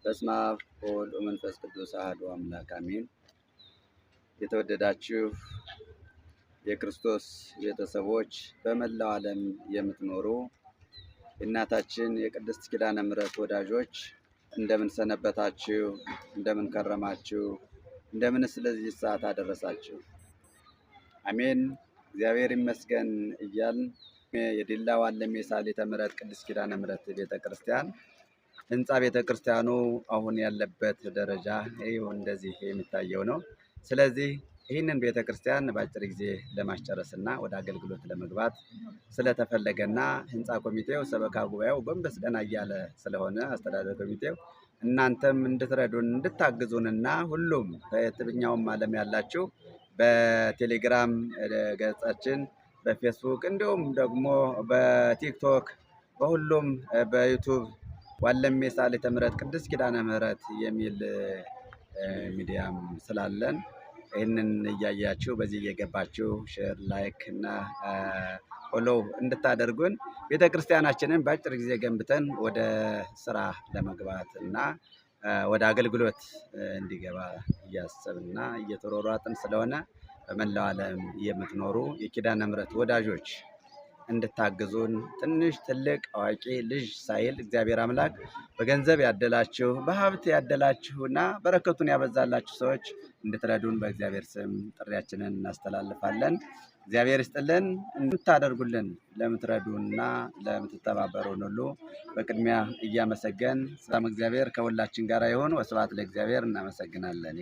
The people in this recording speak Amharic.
በስመ አብ ወወልድ ወመንፈስ ቅዱስ አሐዱ አምላክ አሜን። የተወደዳችሁ የክርስቶስ ቤተሰቦች በመላው ዓለም የምትኖሩ የእናታችን የቅድስት ኪዳነ ምሕረት ወዳጆች እንደምን ሰነበታችሁ? እንደምን ከረማችሁ? እንደምን ስለዚህ ሰዓት አደረሳችሁ? አሜን። እግዚአብሔር ይመስገን እያልን የዲላ ዋለሜ ሳሊተ ምሕረት ቅድስት ኪዳነ ምሕረት ቤተክርስቲያን ህንፃ ቤተክርስቲያኑ አሁን ያለበት ደረጃ ይኸው እንደዚህ የሚታየው ነው። ስለዚህ ይህንን ቤተክርስቲያን በአጭር ጊዜ ለማስጨረስና ወደ አገልግሎት ለመግባት ስለተፈለገና ህንፃ ኮሚቴው ሰበካ ጉባኤው ጎንበስ ቀና እያለ ስለሆነ አስተዳደር ኮሚቴው እናንተም እንድትረዱን እንድታግዙንና ሁሉም በየትኛውም ዓለም ያላችሁ በቴሌግራም ገጻችን በፌስቡክ እንዲሁም ደግሞ በቲክቶክ በሁሉም በዩቱብ ዋለሜ ሳሊተ ምሕረት ቅድስት ኪዳነ ምሕረት የሚል ሚዲያም ስላለን ይህንን እያያችሁ በዚህ እየገባችሁ ሼር ላይክ እና ፎሎው እንድታደርጉን ቤተክርስቲያናችንን በአጭር ጊዜ ገንብተን ወደ ስራ ለመግባት እና ወደ አገልግሎት እንዲገባ እያሰብና እየተሯሯጥን ስለሆነ በመላው ዓለም የምትኖሩ የኪዳነ ምሕረት ወዳጆች እንድታግዙን ትንሽ ትልቅ አዋቂ ልጅ ሳይል እግዚአብሔር አምላክ በገንዘብ ያደላችሁ በሀብት ያደላችሁና በረከቱን ያበዛላችሁ ሰዎች እንድትረዱን በእግዚአብሔር ስም ጥሪያችንን እናስተላልፋለን። እግዚአብሔር ይስጥልን። እንድታደርጉልን ለምትረዱና ለምትተባበሩን ሁሉ በቅድሚያ እያመሰገን ሰላም እግዚአብሔር ከሁላችን ጋር ይሁን። ወስብሐት ለእግዚአብሔር። እናመሰግናለን።